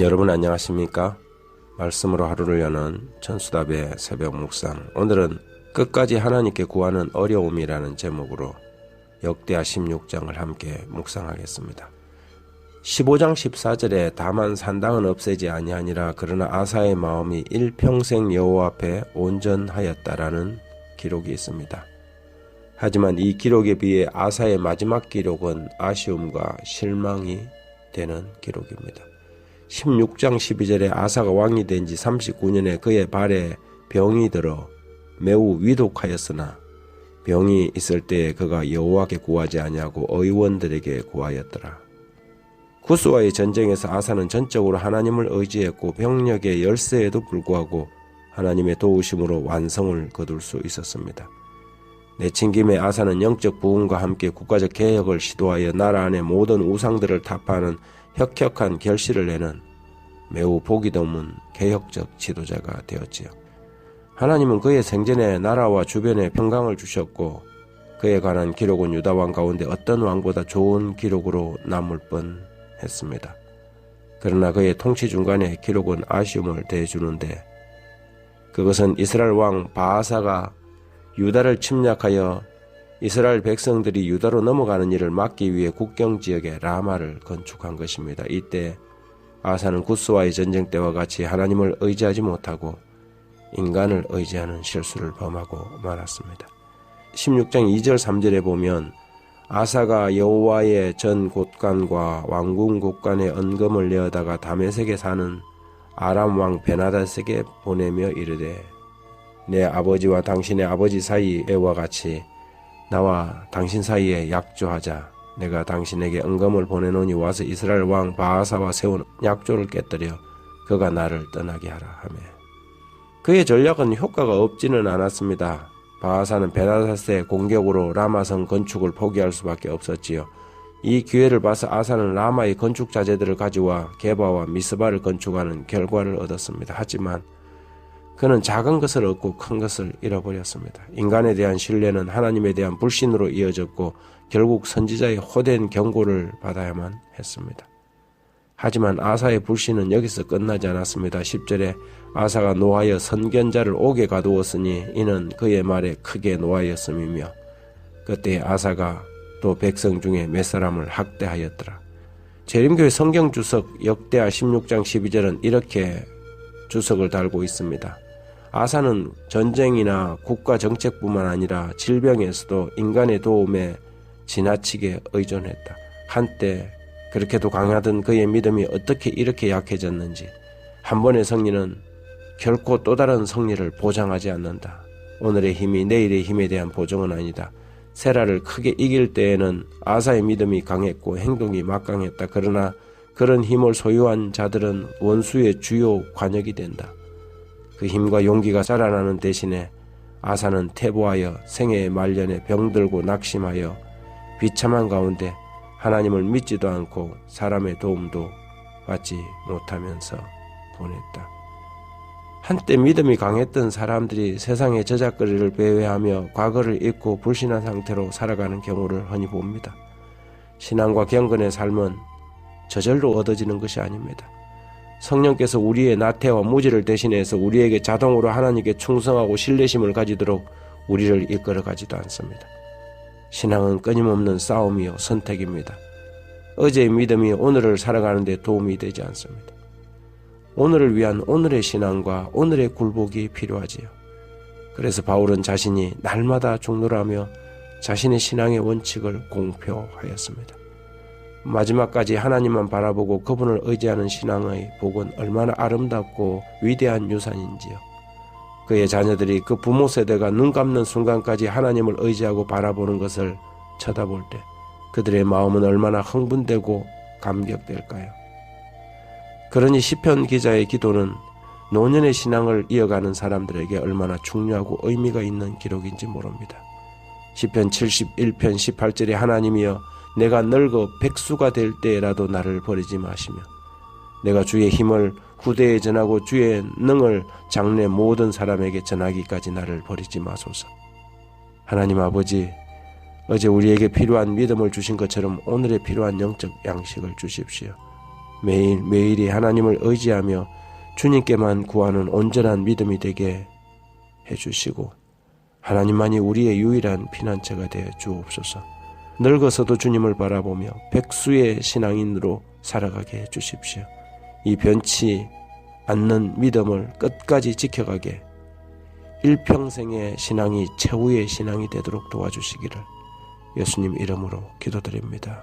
여러분 안녕하십니까? 말씀으로 하루를 여는 천수답의 새벽 묵상. 오늘은 끝까지 하나님께 구하는 어려움이라는 제목으로 역대하 16장을 함께 묵상하겠습니다. 15장 14절에 다만 산당은 없애지 아니하니라 그러나 아사의 마음이 일평생 여호와 앞에 온전하였다라는 기록이 있습니다. 하지만 이 기록에 비해 아사의 마지막 기록은 아쉬움과 실망이 되는 기록입니다. 16장 12절에 아사가 왕이 된 지 39년에 그의 발에 병이 들어 매우 위독하였으나 병이 있을 때에 그가 여호와께 구하지 아니하고 의원들에게 구하였더라. 구스와의 전쟁에서 아사는 전적으로 하나님을 의지했고 병력의 열세에도 불구하고 하나님의 도우심으로 완성을 거둘 수 있었습니다. 내친 김에 아사는 영적 부흥과 함께 국가적 개혁을 시도하여 나라 안의 모든 우상들을 타파하는 혁혁한 결실을 내는 매우 보기 드문 개혁적 지도자가 되었지요. 하나님은 그의 생전에 나라와 주변에 평강을 주셨고 그에 관한 기록은 유다 왕 가운데 어떤 왕보다 좋은 기록으로 남을 뻔했습니다. 그러나 그의 통치 중간에 기록은 아쉬움을 더해주는데 그것은 이스라엘 왕 바아사가 유다를 침략하여 이스라엘 백성들이 유다로 넘어가는 일을 막기 위해 국경지역에 라마를 건축한 것입니다. 이때 아사는 구스와의 전쟁 때와 같이 하나님을 의지하지 못하고 인간을 의지하는 실수를 범하고 말았습니다. 16장 2절 3절에 보면 아사가 여호와의 전 곳간과 왕궁 곳간에 언금을 내어다가 다메섹에 사는 아람 왕 베나닷에게 보내며 이르되 내 아버지와 당신의 아버지 사이에와 같이 나와 당신 사이에 약조하자. 내가 당신에게 은검을 보내노니 와서 이스라엘 왕 바아사와 세운 약조를 깨뜨려 그가 나를 떠나게 하라 하며 그의 전략은 효과가 없지는 않았습니다. 바아사는 베나닷의 공격으로 라마성 건축을 포기할 수밖에 없었지요. 이 기회를 봐서 아사는 라마의 건축 자재들을 가져와 게바와 미스바를 건축하는 결과를 얻었습니다. 하지만 그는 작은 것을 얻고 큰 것을 잃어버렸습니다. 인간에 대한 신뢰는 하나님에 대한 불신으로 이어졌고 결국 선지자의 호된 경고를 받아야만 했습니다. 하지만 아사의 불신은 여기서 끝나지 않았습니다. 10절에 아사가 노하여 선견자를 옥에 가두었으니 이는 그의 말에 크게 노하였음이며 그때 아사가 또 백성 중에 몇 사람을 학대하였더라. 재림교회 성경주석 역대하 16장 12절은 이렇게 주석을 달고 있습니다. 아사는 전쟁이나 국가 정책뿐만 아니라 질병에서도 인간의 도움에 지나치게 의존했다. 한때 그렇게도 강하던 그의 믿음이 어떻게 이렇게 약해졌는지. 한 번의 승리는 결코 또 다른 승리를 보장하지 않는다. 오늘의 힘이 내일의 힘에 대한 보증은 아니다. 세라를 크게 이길 때에는 아사의 믿음이 강했고 행동이 막강했다. 그러나 그런 힘을 소유한 자들은 원수의 주요 관역이 된다. 그 힘과 용기가 자라나는 대신에 아사는 퇴보하여 생애의 말년에 병들고 낙심하여 비참한 가운데 하나님을 믿지도 않고 사람의 도움도 받지 못하면서 보냈다. 한때 믿음이 강했던 사람들이 세상의 저작거리를 배회하며 과거를 잊고 불신한 상태로 살아가는 경우를 흔히 봅니다. 신앙과 경건의 삶은 저절로 얻어지는 것이 아닙니다. 성령께서 우리의 나태와 무지를 대신해서 우리에게 자동으로 하나님께 충성하고 신뢰심을 가지도록 우리를 이끌어가지도 않습니다. 신앙은 끊임없는 싸움이요 선택입니다. 어제의 믿음이 오늘을 살아가는 데 도움이 되지 않습니다. 오늘을 위한 오늘의 신앙과 오늘의 굴복이 필요하지요. 그래서 바울은 자신이 날마다 죽노라며 자신의 신앙의 원칙을 공표하였습니다. 마지막까지 하나님만 바라보고 그분을 의지하는 신앙의 복은 얼마나 아름답고 위대한 유산인지요. 그의 자녀들이 그 부모 세대가 눈 감는 순간까지 하나님을 의지하고 바라보는 것을 쳐다볼 때 그들의 마음은 얼마나 흥분되고 감격될까요? 그러니 시편 기자의 기도는 노년의 신앙을 이어가는 사람들에게 얼마나 중요하고 의미가 있는 기록인지 모릅니다. 시편 71편 18절에 하나님이여 내가 늙어 백수가 될 때라도 나를 버리지 마시며 내가 주의 힘을 후대에 전하고 주의 능을 장래 모든 사람에게 전하기까지 나를 버리지 마소서. 하나님 아버지, 어제 우리에게 필요한 믿음을 주신 것처럼 오늘에 필요한 영적 양식을 주십시오. 매일매일이 하나님을 의지하며 주님께만 구하는 온전한 믿음이 되게 해주시고 하나님만이 우리의 유일한 피난처가 되어 주옵소서. 늙어서도 주님을 바라보며 백수의 신앙인으로 살아가게 해주십시오. 이 변치 않는 믿음을 끝까지 지켜가게 일평생의 신앙이 최후의 신앙이 되도록 도와주시기를 예수님 이름으로 기도드립니다.